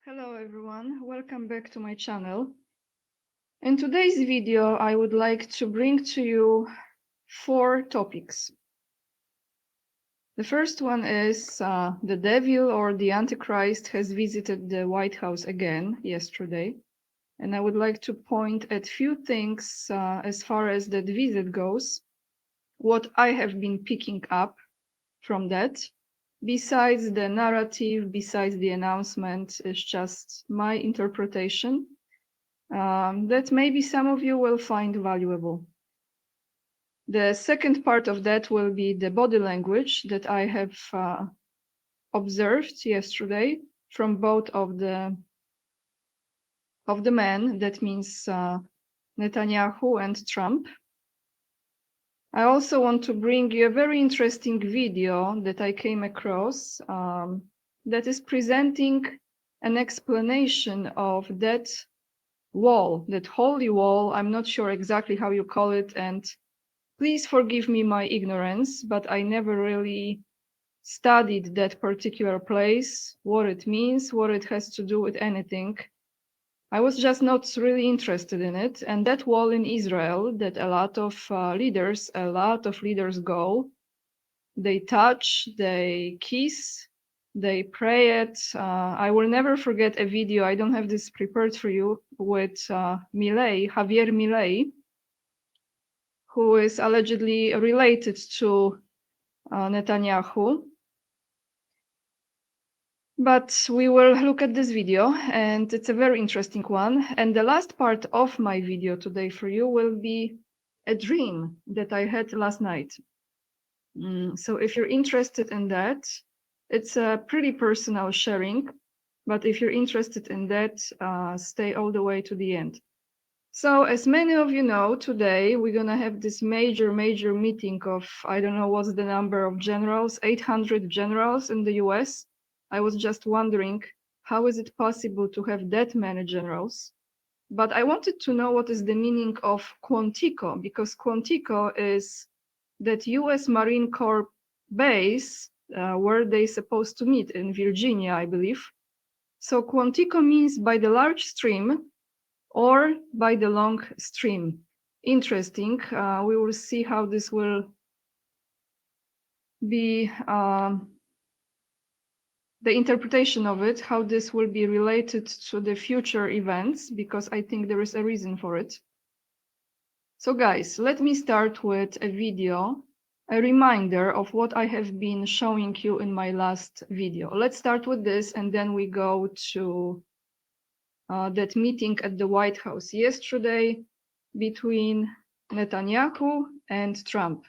Hello everyone, welcome back to my channel. In today's video, I would like to bring to you 4 topics. The first one is the devil or the Antichrist has visited the White House again yesterday. And I would like to point at few things as far as that visit goes, what I have been picking up from that. Besides the narrative, besides the announcement, is just my interpretation that maybe some of you will find valuable. The second part of that will be the body language that I have observed yesterday from both of the men, that means Netanyahu and Trump. I also want to bring you a very interesting video that I came across that is presenting an explanation of that wall, that holy wall. I'm not sure exactly how you call it, and please forgive me my ignorance, but I never really studied that particular place, what it means, what it has to do with anything. I was just not really interested in it. And that wall in Israel that a lot of leaders go, they touch, they kiss, they pray it. I will never forget a video, I don't have this prepared for you, with Javier Milei, who is allegedly related to Netanyahu. But we will look at this video, and it's a very interesting one. And the last part of my video today for you will be a dream that I had last night. So if you're interested in that, it's a pretty personal sharing, but if you're interested in that, stay all the way to the end. So as many of you know, today we're gonna have this major meeting of, I don't know what's the number of generals, 800 generals in the US. I was just wondering, how is it possible to have that many generals? But I wanted to know what is the meaning of Quantico, because Quantico is that US Marine Corps base where they're supposed to meet in Virginia, I believe. So Quantico means by the large stream or by the long stream. Interesting. We will see how this will be, the interpretation of it, how this will be related to the future events, because I think there is a reason for it. So guys, let me start with a video, a reminder of what I have been showing you in my last video. Let's start with this, and then we go to that meeting at the White House yesterday between Netanyahu and Trump.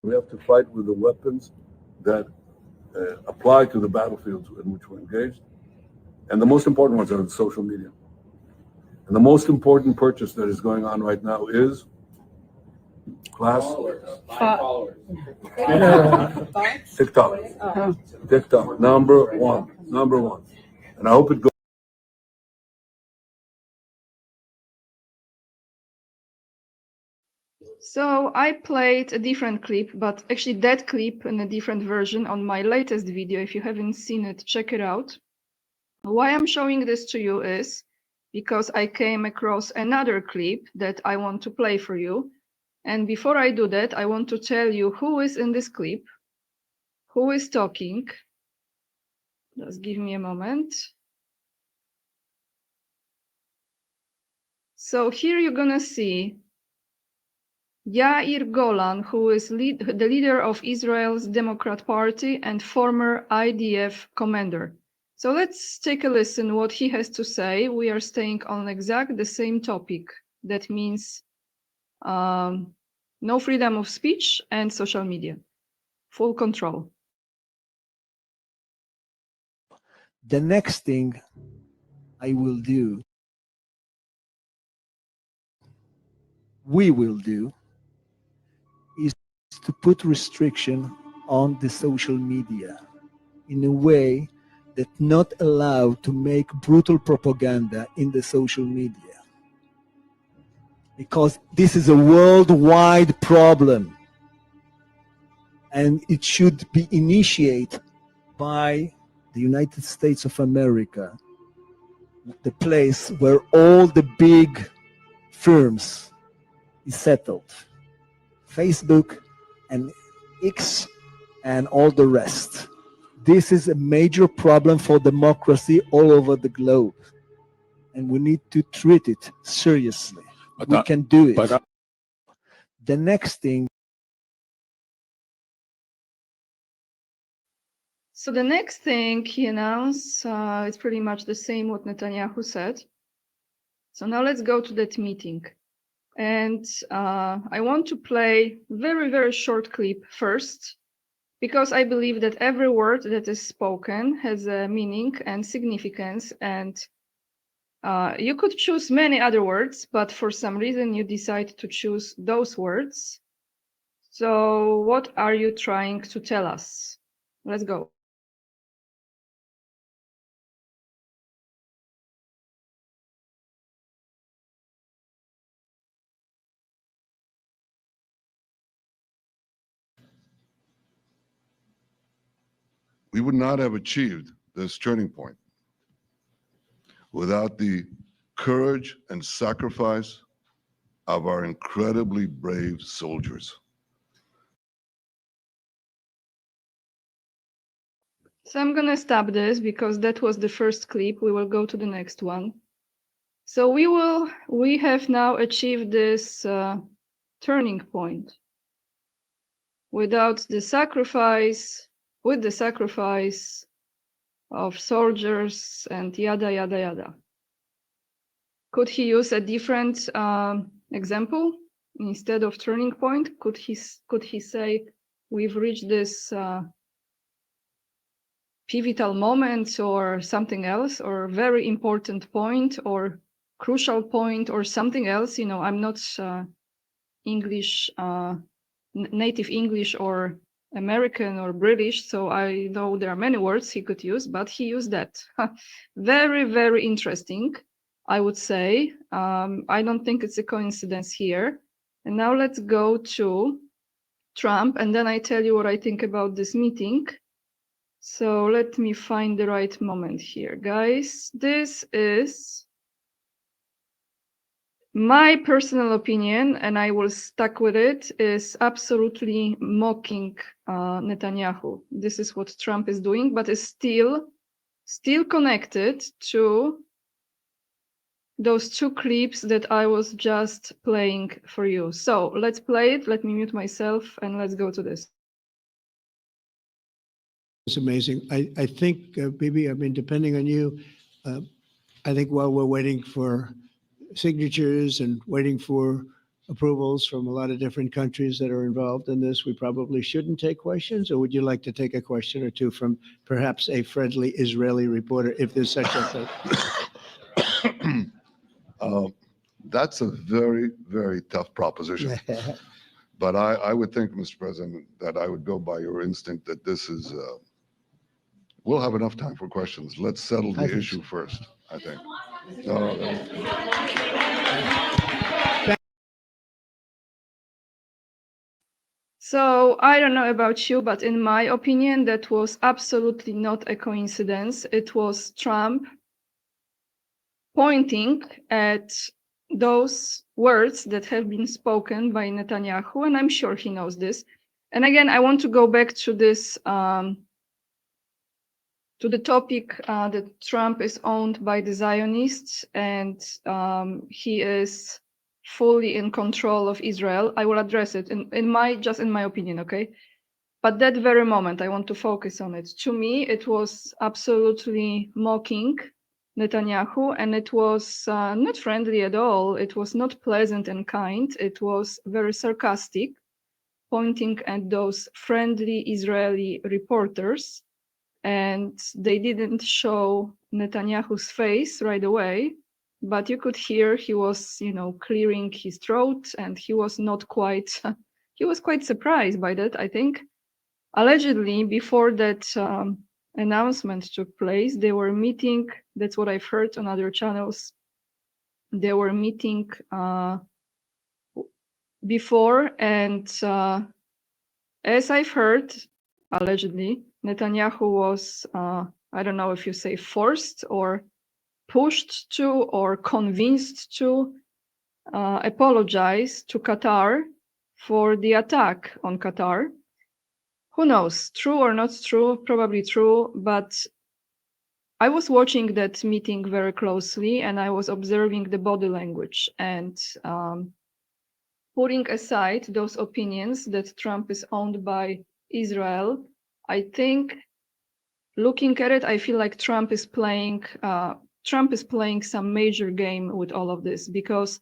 We have to fight with the weapons that apply to the battlefields in which we're engaged. And the most important ones are the social media. And the most important purchase that is going on right now is class TikTok. TikTok, number one. And I hope it goes. So I played a different clip, but actually that clip in a different version on my latest video. If you haven't seen it, check it out. Why I'm showing this to you is because I came across another clip that I want to play for you. And before I do that, I want to tell you who is in this clip, who is talking. Just give me a moment. So here you're gonna see Yair Golan, who is the leader of Israel's Democrat Party and former IDF commander. So let's take a listen what he has to say. We are staying on exactly the same topic. That means no freedom of speech and social media. Full control. The next thing I will do, we will do, is to put restriction on the social media in a way that not allowed to make brutal propaganda in the social media. because this is a worldwide problem, and it should be initiated by the United States of America, the place where all the big firms is settled, Facebook and X and all the rest. This is a major problem for democracy all over the globe, and we need to treat it seriously. We can do it. The next thing. So the next thing he announced, it's pretty much the same what Netanyahu said. So now let's go to that meeting. And I want to play very, very short clip first, because I believe that every word that is spoken has a meaning and significance. And you could choose many other words, but for some reason you decide to choose those words. So what are you trying to tell us? Let's go. We would not have achieved this turning point without the courage and sacrifice of our incredibly brave soldiers. So I'm going to stop this because that was the first clip. We will go to the next one. So we have now achieved this turning point without the sacrifice, with the sacrifice of soldiers and yada, yada, yada. Could he use a different example instead of turning point? Could he say, we've reached this pivotal moment or something else, or very important point or crucial point or something else? You know, I'm not English, native English or American or British, so I know there are many words he could use, but he used that. Very, very interesting, I would say. I don't think it's a coincidence here. And now let's go to Trump, and then I tell you what I think about this meeting. So let me find the right moment here, guys. This is my personal opinion, and I will stuck with it, is absolutely mocking Netanyahu. This is what Trump is doing, but is still connected to those two clips that I was just playing for you. So let's play it. Let me mute myself and let's go to this. It's amazing. I think, Bibi, I mean, depending on you, I think while we're waiting for signatures and waiting for approvals from a lot of different countries that are involved in this, we probably shouldn't take questions, or would you like to take a question or two from perhaps a friendly Israeli reporter, if there's such a thing? That's a very, very tough proposition. But I would think, Mr. President, that I would go by your instinct that this is, we'll have enough time for questions. Let's settle the issue first, I think. So I don't know about you, but in my opinion, that was absolutely not a coincidence. It was Trump pointing at those words that have been spoken by Netanyahu, and I'm sure he knows this. And again, I want to go back to this, to the topic that Trump is owned by the Zionists, and he is fully in control of Israel. I will address it in my opinion, okay? But that very moment, I want to focus on it. To me, it was absolutely mocking Netanyahu, and it was not friendly at all. It was not pleasant and kind. It was very sarcastic, pointing at those friendly Israeli reporters. And they didn't show Netanyahu's face right away, but you could hear he was, you know, clearing his throat, and he was not quite, he was quite surprised by that, I think. Allegedly, before that announcement took place, they were meeting, that's what I've heard on other channels, they were meeting before, and as I've heard, allegedly, Netanyahu was, I don't know if you say forced or pushed to or convinced to apologize to Qatar for the attack on Qatar. Who knows, true or not true, probably true, but I was watching that meeting very closely and I was observing the body language and putting aside those opinions that Trump is owned by Israel. I think looking at it, I feel like Trump is playing some major game with all of this, because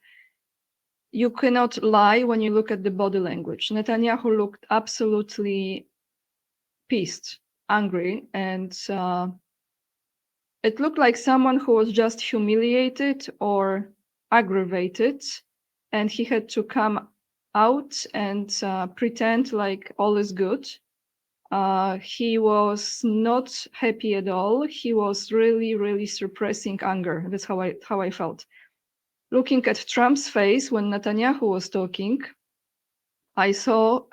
you cannot lie when you look at the body language. Netanyahu looked absolutely pissed, angry, and it looked like someone who was just humiliated or aggravated, and he had to come out and pretend like all is good. He was not happy at all. He was really, really suppressing anger. That's how I felt. Looking at Trump's face when Netanyahu was talking, I saw,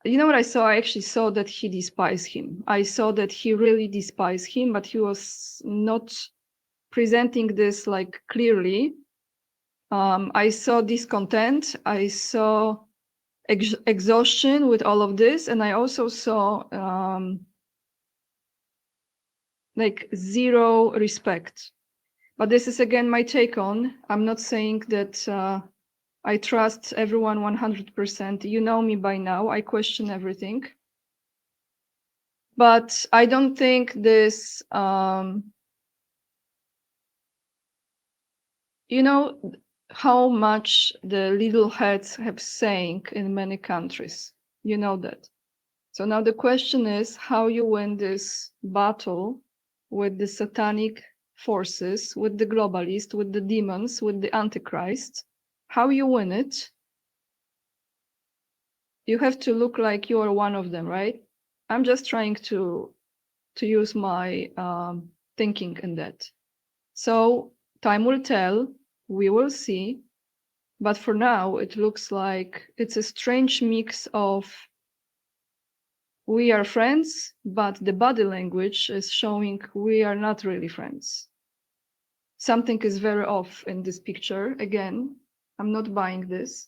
you know what I saw? I actually saw that he despised him. I saw that he really despised him, but he was not presenting this like clearly. I saw discontent. I saw exhaustion with all of this, and I also saw like zero respect. But this is again my take on. I'm not saying that I trust everyone 100%. You know me by now. I question everything. But I don't think this, you know, how much the little heads have sank in many countries. You know that. So now the question is how you win this battle with the satanic forces, with the globalists, with the demons, with the Antichrist. How you win it? You have to look like you are one of them, right? I'm just trying to use my thinking in that. So time will tell, we will see. But for now, it looks like it's a strange mix of we are friends, but the body language is showing we are not really friends. Something is very off in this picture. Again, I'm not buying this.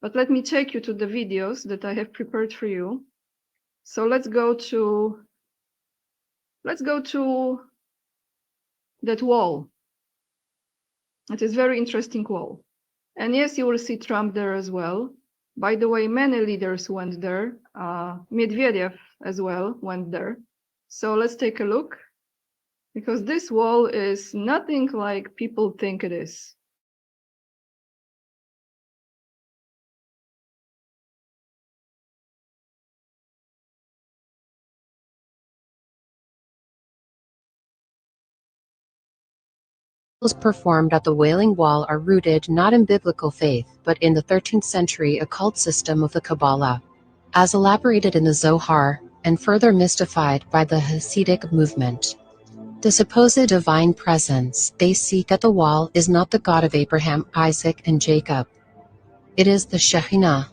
But let me take you to the videos that I have prepared for you. So let's go to that wall. It is very interesting wall. And yes, you will see Trump there as well. By the way, many leaders went there. Medvedev as well went there. So let's take a look, because this wall is nothing like people think it is. Rituals performed at the Wailing Wall are rooted not in biblical faith but in the 13th century occult system of the Kabbalah, as elaborated in the Zohar, and further mystified by the Hasidic movement. The supposed divine presence they seek at the wall is not the God of Abraham, Isaac, and Jacob. It is the Shekhinah,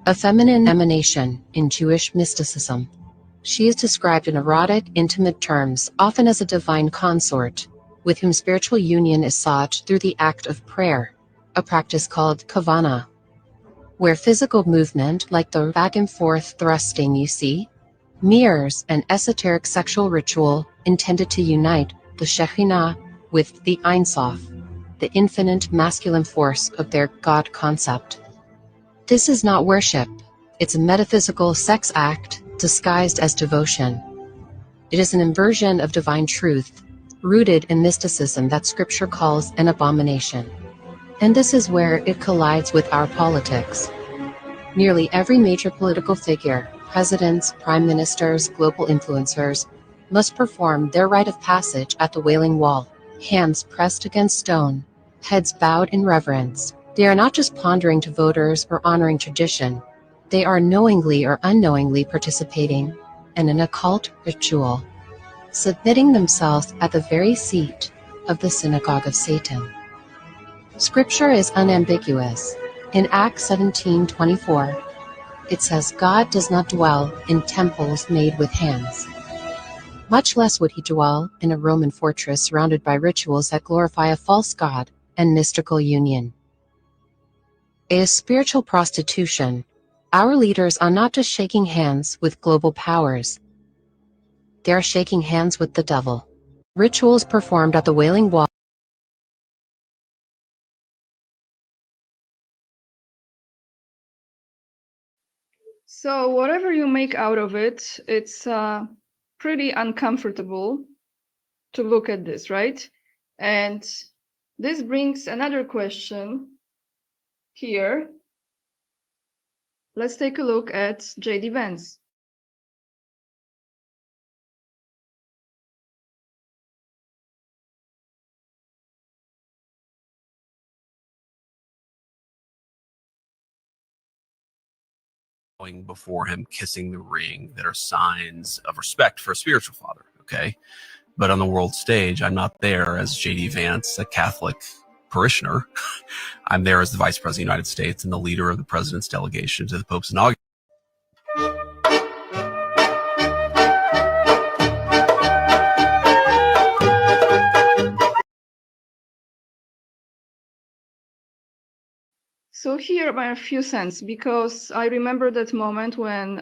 a feminine emanation in Jewish mysticism. She is described in erotic, intimate terms, often as a divine consort, with whom spiritual union is sought through the act of prayer, a practice called kavana, where physical movement, like the back and forth thrusting you see, mirrors an esoteric sexual ritual intended to unite the Shekhinah with the Ein Sof, the infinite masculine force of their God concept. This is not worship, it's a metaphysical sex act disguised as devotion. It is an inversion of divine truth, rooted in mysticism that Scripture calls an abomination. And this is where it collides with our politics. Nearly every major political figure, presidents, prime ministers, global influencers, must perform their rite of passage at the Wailing Wall, hands pressed against stone, heads bowed in reverence. They are not just pandering to voters or honoring tradition, they are knowingly or unknowingly participating in an occult ritual, submitting themselves at the very seat of the synagogue of Satan. Scripture is unambiguous. In Acts 17:24, it says, God does not dwell in temples made with hands. Much less would he dwell in a Roman fortress surrounded by rituals that glorify a false god and mystical union. It is spiritual prostitution. Our leaders are not just shaking hands with global powers. They are shaking hands with the devil. Rituals performed at the Wailing Wall. So whatever you make out of it, it's pretty uncomfortable to look at this, right? And this brings another question here. Let's take a look at J.D. Vance. Before him, kissing the ring, that are signs of respect for a spiritual father. Okay. But on the world stage, I'm not there as J.D. Vance, a Catholic parishioner. I'm there as the Vice President of the United States and the leader of the President's delegation to the Pope's inauguration. So here are a few cents, because I remember that moment when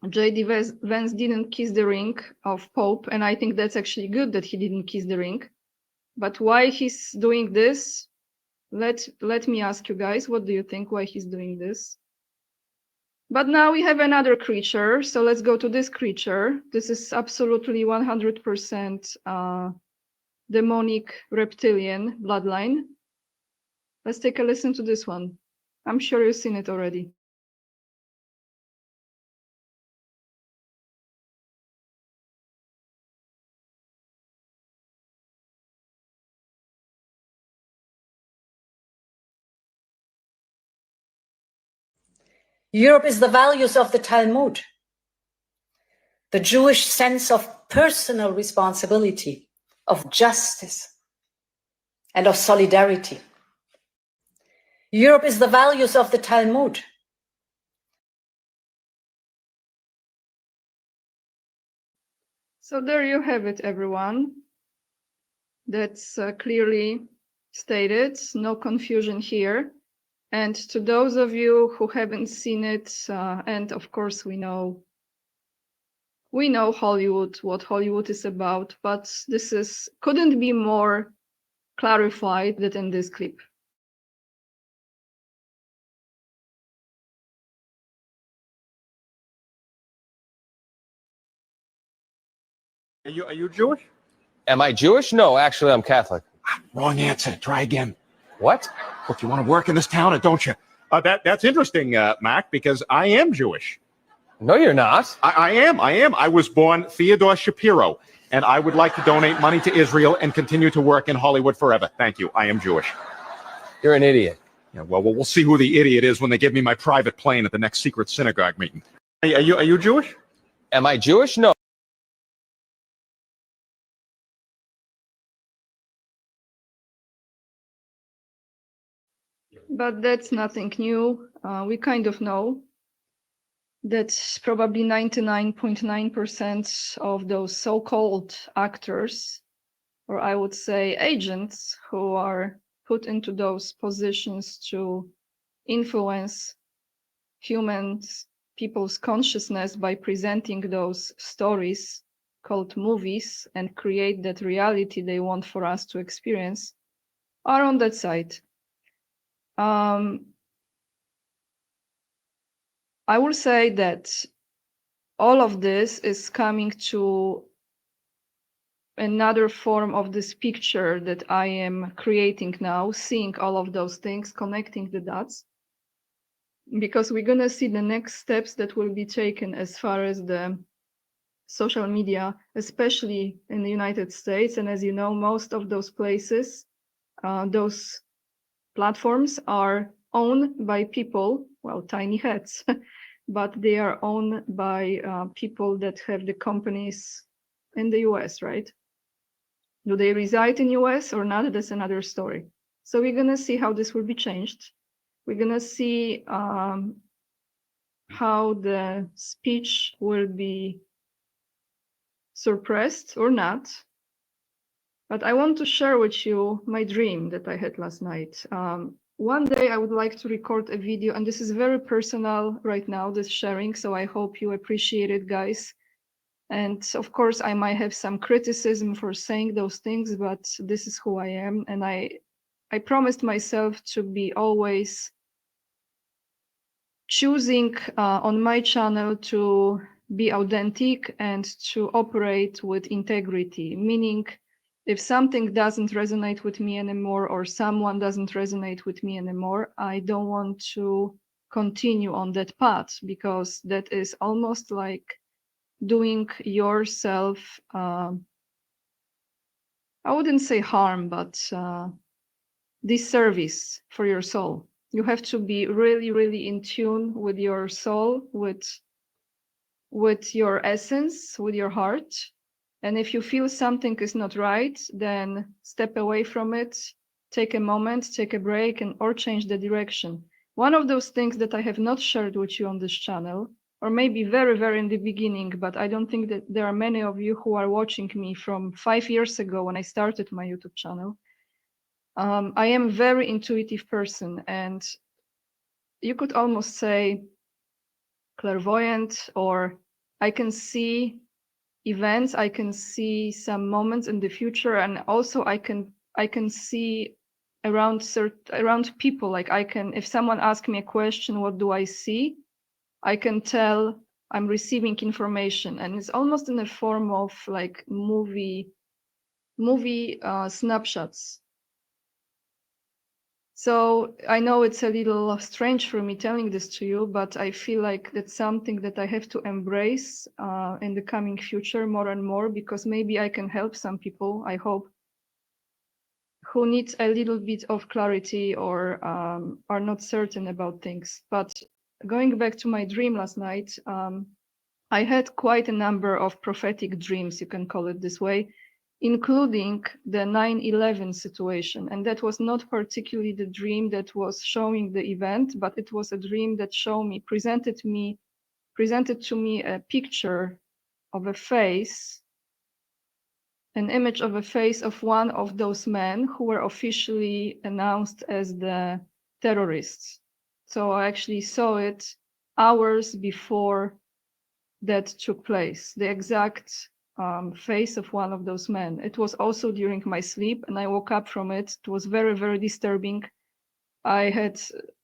J.D. Vance didn't kiss the ring of Pope, and I think that's actually good that he didn't kiss the ring. But why he's doing this? Let me ask you guys, what do you think why he's doing this? But now we have another creature, so let's go to this creature. This is absolutely 100% demonic reptilian bloodline. Let's take a listen to this one. I'm sure you've seen it already. Europe is the values of the Talmud, the Jewish sense of personal responsibility, of justice, and of solidarity. Europe is the values of the Talmud. So there you have it, everyone. That's clearly stated, no confusion here. And to those of you who haven't seen it, and of course we know Hollywood, what Hollywood is about, but this couldn't be more clarified than in this clip. Are you Jewish? Am I Jewish? No, actually, I'm Catholic. Wrong answer. Try again. What? Look, you want to work in this town, or don't you? That's interesting, Mac, because I am Jewish. No, you're not. I am. I was born Theodore Shapiro, and I would like to donate money to Israel and continue to work in Hollywood forever. Thank you. I am Jewish. You're an idiot. Yeah, well, we'll see who the idiot is when they give me my private plane at the next secret synagogue meeting. Are you Jewish? Am I Jewish? No. But that's nothing new. We kind of know that probably 99.9% of those so-called actors, or I would say agents, who are put into those positions to influence people's consciousness by presenting those stories called movies and create that reality they want for us to experience, are on that side. I will say that all of this is coming to another form of this picture that I am creating now, seeing all of those things, connecting the dots, because we're going to see the next steps that will be taken as far as the social media, especially in the United States. And as you know, most of those places, those platforms are owned by people, well, tiny hats, but they are owned by people that have the companies in the US, right? Do they reside in US or not? That's another story. So we're gonna see how this will be changed. We're gonna see how the speech will be suppressed or not. But I want to share with you my dream that I had last night. One day I would like to record a video, and this is very personal right now, this sharing, so I hope you appreciate it, guys. And of course, I might have some criticism for saying those things, but this is who I am. And I promised myself to be always choosing on my channel to be authentic and to operate with integrity, meaning if something doesn't resonate with me anymore or someone doesn't resonate with me anymore, I don't want to continue on that path, because that is almost like doing yourself, I wouldn't say harm, but disservice for your soul. You have to be really, really in tune with your soul, with your essence, with your heart. And if you feel something is not right, then step away from it, take a moment, take a break, or change the direction. One of those things that I have not shared with you on this channel, or maybe very, very in the beginning, but I don't think that there are many of you who are watching me from 5 years ago when I started my YouTube channel. I am a very intuitive person, and you could almost say clairvoyant, or I can see events, I can see some moments in the future, and also I can see around people. Like I can, if someone asks me a question, what do I see? I can tell I'm receiving information, and it's almost in the form of like movie snapshots. So I know it's a little strange for me telling this to you, but I feel like that's something that I have to embrace in the coming future more and more, because maybe I can help some people, I hope, who need a little bit of clarity or are not certain about things. But going back to my dream last night, I had quite a number of prophetic dreams, you can call it this way, including the 9/11 situation. And that was not particularly the dream that was showing the event, but it was a dream that presented to me a picture of a face, an image of a face of one of those men who were officially announced as the terrorists. So I actually saw it hours before that took place, the exact face of one of those men. It was also during my sleep, and I woke up from it. It was very, very disturbing. I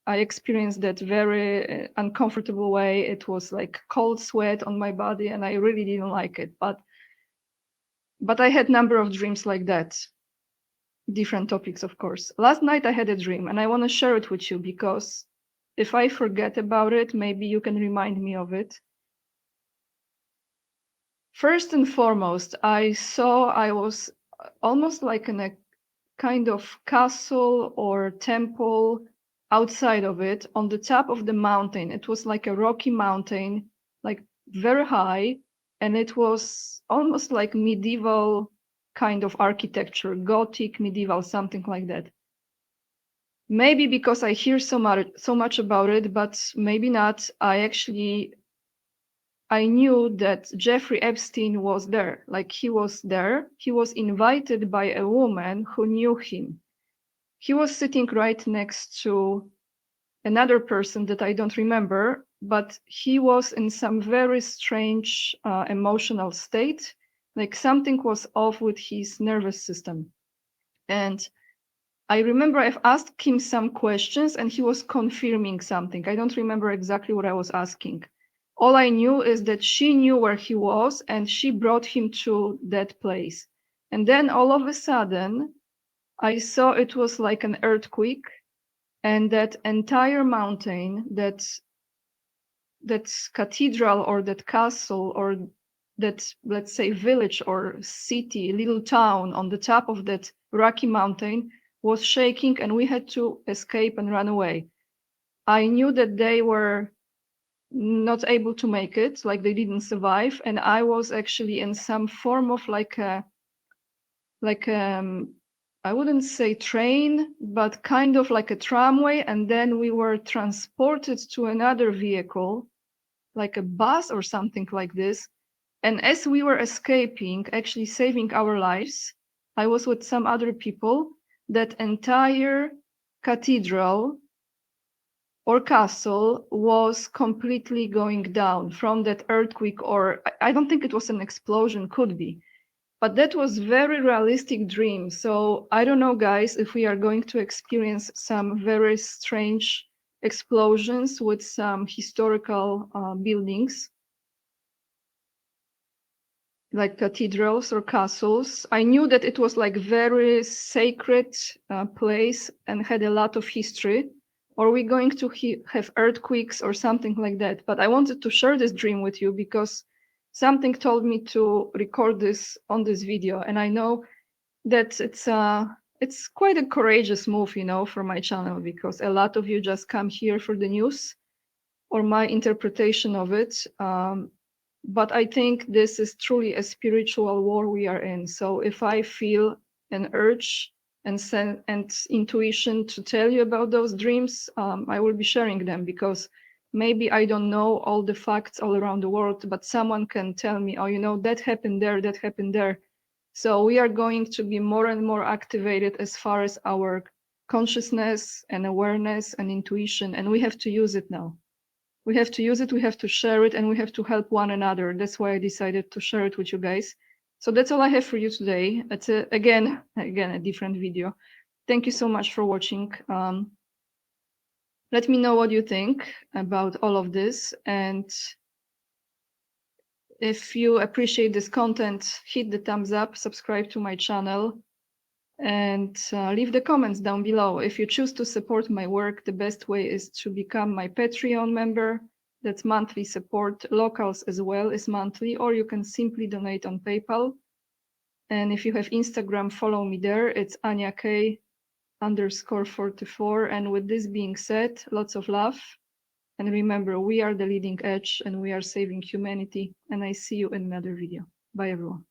experienced that very uncomfortable way. It was like cold sweat on my body, and I really didn't like it. But I had a number of dreams like that, different topics, of course. Last night I had a dream, and I want to share it with you, because if I forget about it, maybe you can remind me of it. First and foremost, I was almost like in a kind of castle or temple. Outside of it, on the top of the mountain, it was like a rocky mountain, like very high, and it was almost like medieval kind of architecture, Gothic, medieval, something like that. Maybe because I hear so much about it, but maybe not. I knew that Jeffrey Epstein was there, like he was there. He was invited by a woman who knew him. He was sitting right next to another person that I don't remember, but he was in some very strange emotional state, like something was off with his nervous system. And I remember I've asked him some questions and he was confirming something. I don't remember exactly what I was asking. All I knew is that she knew where he was and she brought him to that place. And then all of a sudden, I saw it was like an earthquake, and that entire mountain, that cathedral or that castle or that, let's say, village or city, little town on the top of that rocky mountain was shaking, and we had to escape and run away. I knew that they were not able to make it, like they didn't survive, and I was actually in some form of like I wouldn't say train, but kind of like a tramway, and then we were transported to another vehicle, like a bus or something like this. And as we were escaping, actually saving our lives, I was with some other people. That entire cathedral or castle was completely going down from that earthquake, or I don't think it was an explosion, could be. But that was very realistic dream. So I don't know, guys, if we are going to experience some very strange explosions with some historical buildings, like cathedrals or castles. I knew that it was like very sacred place and had a lot of history. Or are we going to have earthquakes or something like that? But I wanted to share this dream with you because something told me to record this on this video. And I know that it's quite a courageous move, you know, for my channel, because a lot of you just come here for the news or my interpretation of it. But I think this is truly a spiritual war we are in. So if I feel an urge and intuition to tell you about those dreams, I will be sharing them, because maybe I don't know all the facts all around the world, but someone can tell me, oh, you know, that happened there, that happened there. So we are going to be more and more activated as far as our consciousness and awareness and intuition, and we have to use it now. We have to use it, we have to share it, and we have to help one another. That's why I decided to share it with you guys. So that's all I have for you today. It's again a different video. Thank you so much for watching. Let me know what you think about all of this. And if you appreciate this content, hit the thumbs up, subscribe to my channel, and leave the comments down below. If you choose to support my work, the best way is to become my Patreon member. That's monthly support. Locals as well is monthly, or you can simply donate on PayPal. And if you have Instagram, follow me there. It's AniaK_44. And with this being said, lots of love. And remember, we are the leading edge and we are saving humanity. And I see you in another video. Bye, everyone.